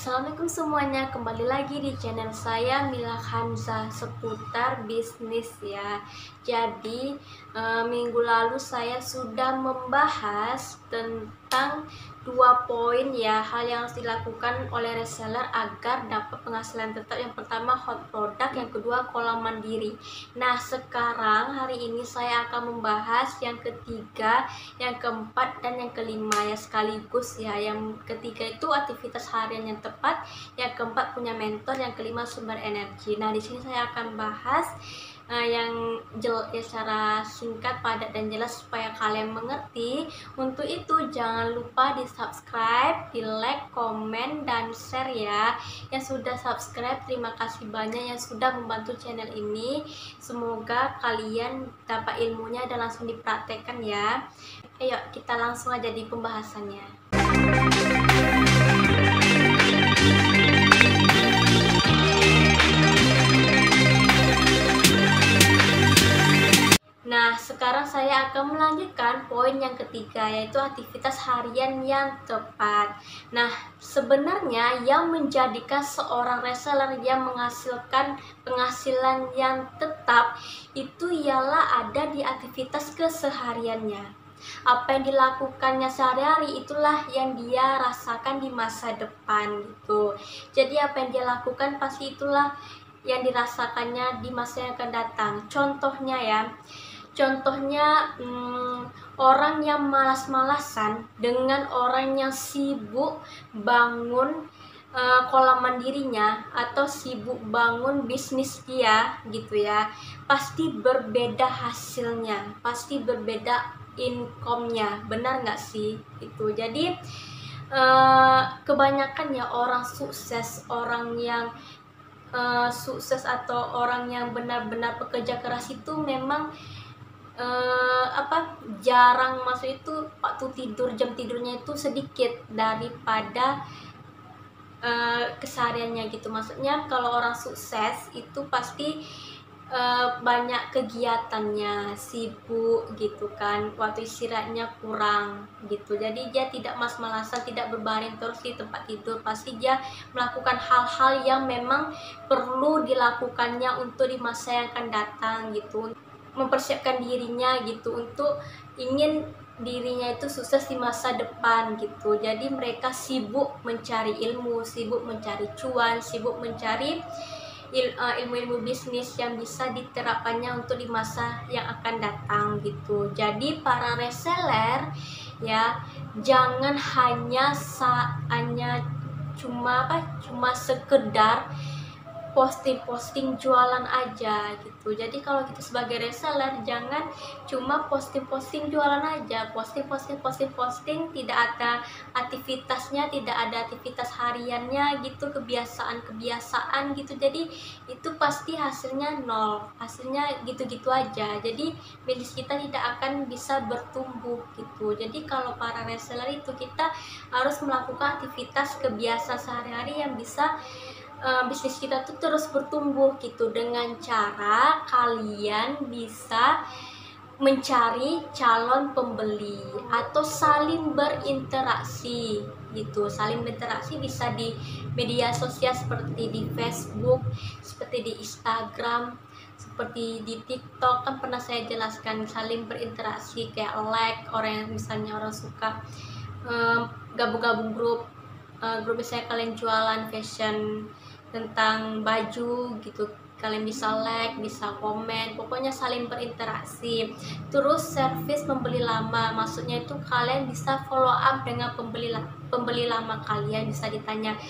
Assalamualaikum semuanya, kembali lagi di channel saya Mila Hamzah seputar bisnis ya. Jadi minggu lalu saya sudah membahas tentang 2 poin ya, hal yang harus dilakukan oleh reseller agar dapat penghasilan tetap. Yang pertama hot product, yang kedua kolam mandiri. Nah sekarang hari ini saya akan membahas yang ketiga, yang keempat, dan yang kelima ya sekaligus ya. Yang ketiga itu aktivitas harian yang tepat, yang keempat punya mentor, yang kelima sumber energi. Nah di sini saya akan bahas yang secara singkat, padat, dan jelas supaya kalian mengerti. Untuk itu jangan lupa di subscribe, di like, komen, dan share ya. Yang sudah subscribe terima kasih banyak, yang sudah membantu channel ini. Semoga kalian dapat ilmunya dan langsung dipraktekkan ya. Ayo kita langsung aja di pembahasannya. Nah, sekarang saya akan melanjutkan poin yang ketiga, yaitu aktivitas harian yang tepat. Nah, sebenarnya yang menjadikan seorang reseller yang menghasilkan penghasilan yang tetap itu ialah ada di aktivitas kesehariannya. Apa yang dilakukannya sehari-hari itulah yang dia rasakan di masa depan gitu. Jadi apa yang dia lakukan pasti itulah yang dirasakannya di masa yang akan datang. Contohnya orang yang malas-malasan dengan orang yang sibuk bangun kolam mandirinya atau sibuk bangun bisnis dia gitu ya, pasti berbeda hasilnya, pasti berbeda income-nya, benar nggak sih itu. Jadi kebanyakan ya orang sukses, orang yang sukses atau orang yang benar-benar pekerja keras itu memang jarang masuk itu, waktu tidur, jam tidurnya itu sedikit daripada kesehariannya gitu. Maksudnya kalau orang sukses itu pasti banyak kegiatannya, sibuk gitu kan, waktu istirahatnya kurang gitu. Jadi dia tidak malas-malasan, tidak berbaring terus di tempat tidur, pasti dia melakukan hal-hal yang memang perlu dilakukannya untuk di masa yang akan datang gitu, mempersiapkan dirinya gitu untuk ingin dirinya itu sukses di masa depan gitu. Jadi mereka sibuk mencari ilmu, sibuk mencari cuan, sibuk mencari ilmu-ilmu bisnis yang bisa diterapkannya untuk di masa yang akan datang gitu. Jadi para reseller ya, jangan hanya cuma sekedar posting jualan aja gitu. Jadi kalau kita sebagai reseller jangan cuma posting jualan aja, posting, tidak ada aktivitasnya, tidak ada aktivitas hariannya gitu, kebiasaan gitu. Jadi itu pasti hasilnya nol, hasilnya gitu-gitu aja. Jadi bisnis kita tidak akan bisa bertumbuh gitu. Jadi kalau para reseller itu kita harus melakukan aktivitas kebiasaan sehari-hari yang bisa bisnis kita tuh terus bertumbuh gitu, dengan cara kalian bisa mencari calon pembeli atau saling berinteraksi gitu. Saling berinteraksi bisa di media sosial seperti di Facebook, seperti di Instagram, seperti di TikTok, kan pernah saya jelaskan saling berinteraksi kayak like, orang yang misalnya orang suka gabung-gabung grup misalnya kalian jualan fashion tentang baju gitu, kalian bisa like, bisa komen, pokoknya saling berinteraksi. Terus service pembeli lama, maksudnya itu kalian bisa follow up dengan pembeli lama kalian, bisa ditanya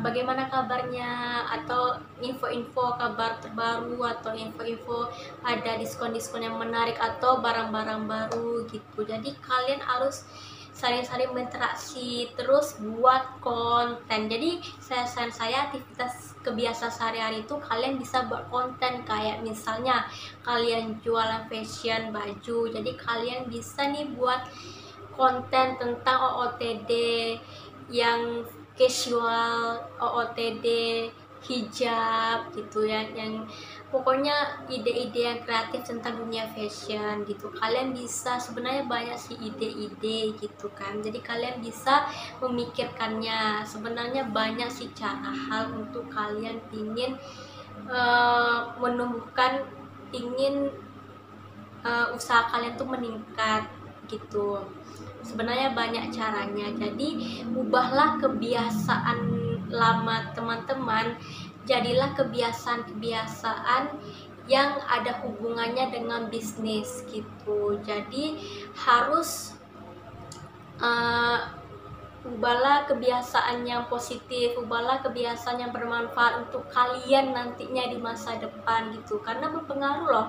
bagaimana kabarnya, atau info-info kabar terbaru, atau info-info ada diskon-diskon yang menarik atau barang-barang baru gitu. Jadi kalian harus saling berinteraksi, terus buat konten. Jadi saya aktivitas kebiasaan sehari-hari itu kalian bisa buat konten, kayak misalnya kalian jualan fashion baju, jadi kalian bisa nih buat konten tentang OOTD yang casual, OOTD hijab gitu ya, yang pokoknya ide-ide yang kreatif tentang dunia fashion gitu. Kalian bisa, sebenarnya banyak sih ide-ide gitu kan, jadi kalian bisa memikirkannya. Sebenarnya banyak sih cara hal untuk kalian ingin menumbuhkan, ingin usaha kalian tuh meningkat gitu. Sebenarnya banyak caranya. Jadi ubahlah kebiasaan lama teman-teman, jadilah kebiasaan-kebiasaan yang ada hubungannya dengan bisnis gitu. Jadi harus ubahlah kebiasaan yang positif, ubahlah kebiasaan yang bermanfaat untuk kalian nantinya di masa depan gitu. Karena berpengaruh loh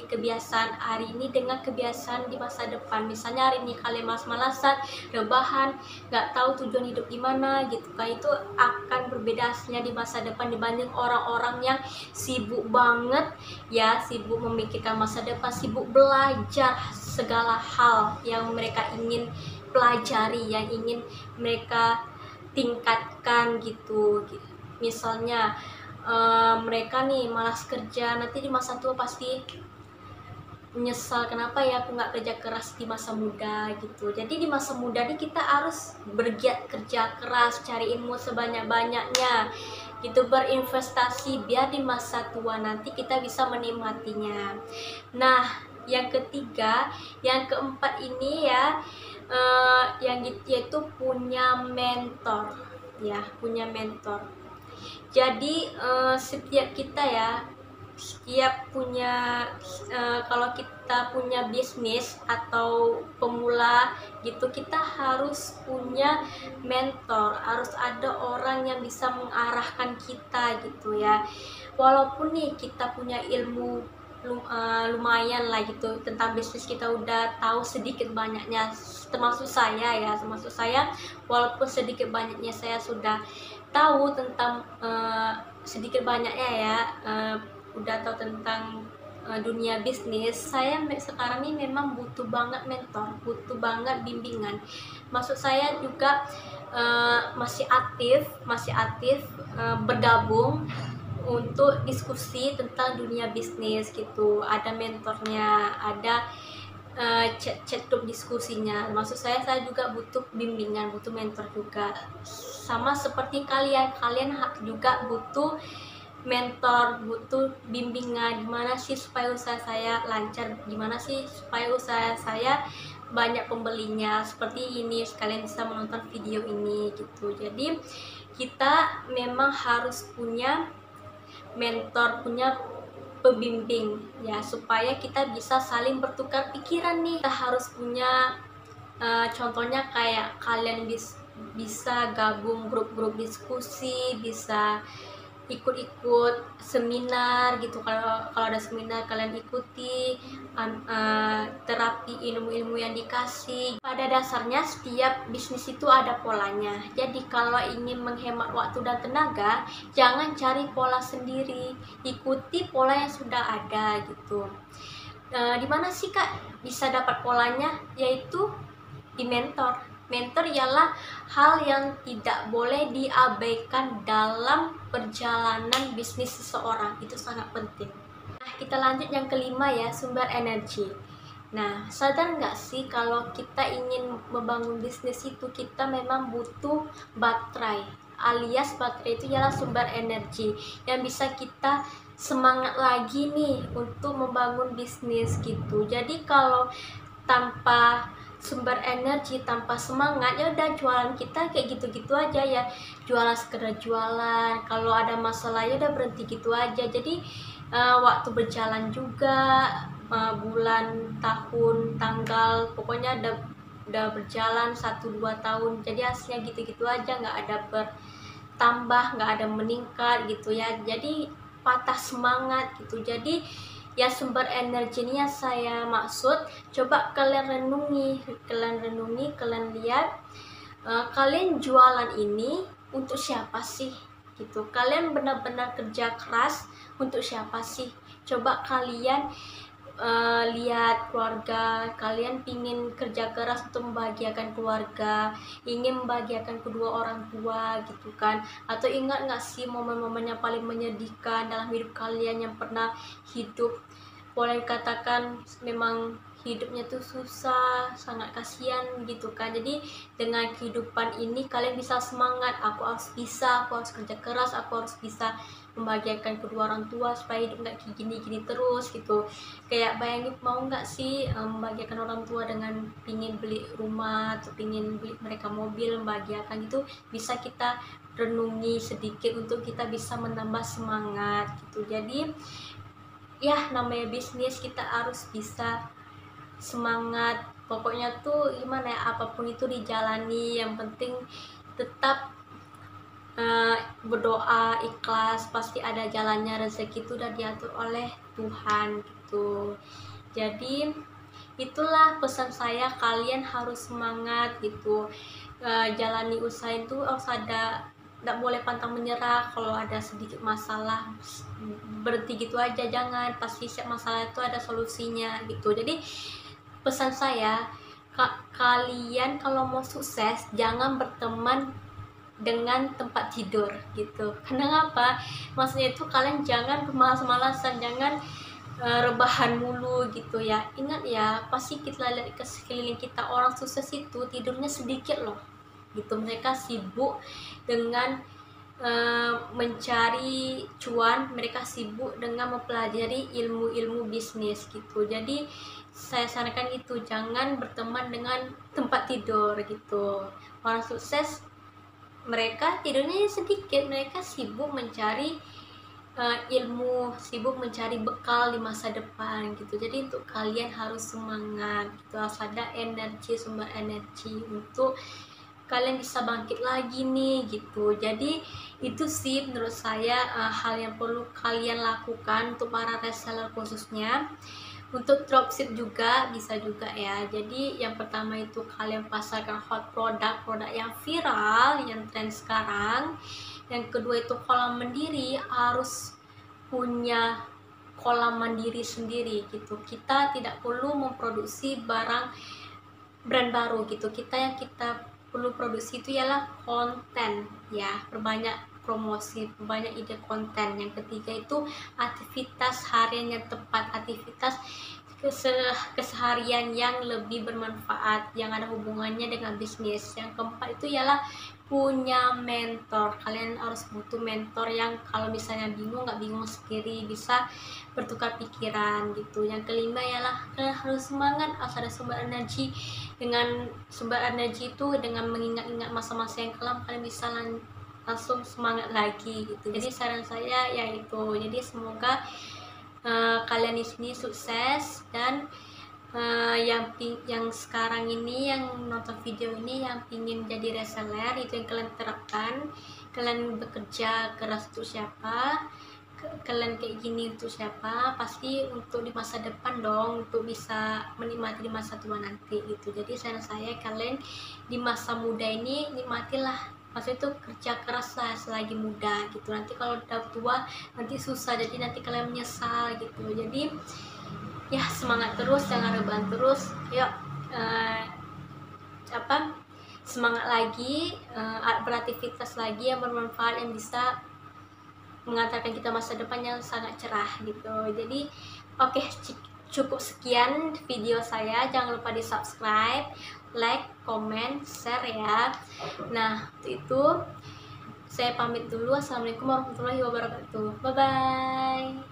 kebiasaan hari ini dengan kebiasaan di masa depan. Misalnya hari ini kalian malas-malasan, rebahan, nggak tahu tujuan hidup gimana gitu kan, itu akan berbeda hasilnya di masa depan dibanding orang-orang yang sibuk banget ya, sibuk memikirkan masa depan, sibuk belajar segala hal yang mereka ingin pelajari, yang ingin mereka tingkatkan gitu. Misalnya mereka nih malas kerja, nanti di masa tua pasti menyesal, kenapa ya aku nggak kerja keras di masa muda gitu. Jadi di masa muda nih kita harus bergiat kerja keras, cari ilmu sebanyak-banyaknya gitu, berinvestasi biar di masa tua nanti kita bisa menikmatinya. Nah, yang ketiga, yang keempat ini ya, yang yaitu punya mentor ya, punya mentor. Jadi setiap kita ya, kalau kita punya bisnis atau pemula gitu, kita harus punya mentor, harus ada orang yang bisa mengarahkan kita gitu ya. Walaupun nih kita punya ilmu lumayan lah gitu tentang bisnis, kita udah tahu sedikit banyaknya, termasuk saya walaupun sedikit banyaknya saya sudah tahu tentang sedikit banyaknya ya, udah tahu tentang dunia bisnis. Saya sekarang ini memang butuh banget mentor, butuh banget bimbingan. Maksud saya juga masih aktif bergabung untuk diskusi tentang dunia bisnis gitu. Ada mentornya, ada chat grup diskusinya. Maksud saya juga butuh bimbingan, butuh mentor juga. Sama seperti kalian juga butuh mentor, butuh bimbingan. Gimana sih supaya usaha saya lancar, gimana sih supaya usaha saya banyak pembelinya, seperti ini kalian bisa menonton video ini gitu. Jadi kita memang harus punya mentor, punya pembimbing ya, supaya kita bisa saling bertukar pikiran nih. Kita harus punya contohnya kayak kalian bisa gabung grup-grup diskusi, bisa ikut seminar gitu. Kalau ada seminar kalian ikuti, terapi ilmu-ilmu yang dikasih. Pada dasarnya setiap bisnis itu ada polanya. Jadi kalau ingin menghemat waktu dan tenaga, jangan cari pola sendiri, ikuti pola yang sudah ada gitu. Di mana sih Kak bisa dapat polanya? Yaitu di mentor. Mentor ialah hal yang tidak boleh diabaikan dalam perjalanan bisnis seseorang, itu sangat penting. Nah, kita lanjut yang kelima ya, sumber energi. Nah, sadar nggak sih kalau kita ingin membangun bisnis itu kita memang butuh baterai, alias baterai itu ialah sumber energi yang bisa kita semangat lagi nih untuk membangun bisnis gitu. Jadi kalau tanpa sumber energi, tanpa semangat, ya udah jualan kita kayak gitu-gitu aja ya, jualan sekedar jualan. Kalau ada masalah ya udah berhenti gitu aja. Jadi waktu berjalan juga, bulan, tahun, tanggal, pokoknya udah berjalan 1-2 tahun, jadi hasilnya gitu-gitu aja, nggak ada bertambah, nggak ada meningkat gitu ya. Jadi patah semangat gitu. Jadi ya sumber energinya saya maksud, coba kalian renungi, kalian lihat, kalian jualan ini untuk siapa sih gitu. Kalian benar-benar kerja keras untuk siapa sih? Coba kalian lihat keluarga kalian pingin kerja keras untuk membahagiakan keluarga, ingin membahagiakan kedua orang tua gitu kan. Atau ingat nggak sih momen-momen yang paling menyedihkan dalam hidup kalian yang pernah hidup, boleh dikatakan memang hidupnya tuh susah, sangat kasihan gitu kan. Jadi dengan kehidupan ini kalian bisa semangat, aku harus bisa, aku harus kerja keras, aku harus bisa membahagiakan kedua orang tua supaya hidup nggak kayak gini-gini terus gitu. Kayak bayangin, mau nggak sih membahagiakan orang tua dengan pingin beli rumah atau pingin beli mereka mobil, membahagiakan gitu. Bisa kita renungi sedikit untuk kita bisa menambah semangat gitu. Jadi ya namanya bisnis kita harus bisa semangat, pokoknya tuh gimana ya, apapun itu dijalani, yang penting tetap berdoa, ikhlas, pasti ada jalannya, rezeki itu udah diatur oleh Tuhan gitu. Jadi itulah pesan saya, kalian harus semangat gitu. Jalani usaha itu harus ada, nggak boleh pantang menyerah. Kalau ada sedikit masalah berhenti gitu aja, jangan, pasti setiap masalah itu ada solusinya gitu. Jadi pesan saya, kalian kalau mau sukses jangan berteman dengan tempat tidur gitu. Karena apa? Maksudnya itu kalian jangan malas-malasan, jangan rebahan mulu gitu ya. Ingat ya, pasti kita lihat ke sekeliling kita, orang sukses itu tidurnya sedikit loh gitu. Mereka sibuk dengan mencari cuan, mereka sibuk dengan mempelajari ilmu-ilmu bisnis gitu. Jadi saya sarankan itu, jangan berteman dengan tempat tidur gitu. Orang sukses mereka tidurnya sedikit, mereka sibuk mencari ilmu, sibuk mencari bekal di masa depan gitu. Jadi untuk kalian harus semangat gitu, harus ada energi, sumber energi untuk kalian bisa bangkit lagi nih gitu. Jadi itu sih menurut saya hal yang perlu kalian lakukan untuk para reseller khususnya. Untuk dropship juga bisa juga ya. Jadi yang pertama itu kalian pasarkan hot product yang viral, yang tren sekarang. Yang kedua itu kolam mandiri, harus punya kolam mandiri sendiri gitu. Kita tidak perlu memproduksi barang brand baru gitu. Yang kita perlu produksi itu ialah konten ya, perbanyak promosi, perbanyak ide konten. Yang ketiga itu aktivitas harian yang tepat, aktivitas keseharian yang lebih bermanfaat, yang ada hubungannya dengan bisnis. Yang keempat itu ialah punya mentor. Kalian harus butuh mentor yang kalau misalnya bingung, nggak bingung sendiri, bisa bertukar pikiran gitu. Yang kelima ialah kalian harus semangat, harus ada sumber energi. Dengan sumber energi itu, dengan mengingat-ingat masa-masa yang kelam, kalian bisa langsung semangat lagi gitu. Jadi saran saya yaitu, jadi semoga kalian di sini sukses, dan yang sekarang ini, yang nonton video ini, yang pingin jadi reseller, itu yang kalian terapkan. Kalian bekerja keras untuk siapa, kalian kayak gini untuk siapa, pasti untuk di masa depan dong, untuk bisa menikmati di masa tua nanti gitu. Jadi saran saya, kalian di masa muda ini nikmatilah, maksudnya itu kerja keras lah selagi muda gitu. Nanti kalau udah tua nanti susah, jadi nanti kalian menyesal gitu. Jadi ya semangat terus, jangan rebahan terus. Yuk semangat lagi, beraktivitas lagi yang bermanfaat, yang bisa mengantarkan kita masa depan yang sangat cerah gitu. Jadi oke, cukup sekian video saya. Jangan lupa di subscribe, like, comment, share ya. Nah itu saya pamit dulu. Assalamualaikum warahmatullahi wabarakatuh. Bye bye.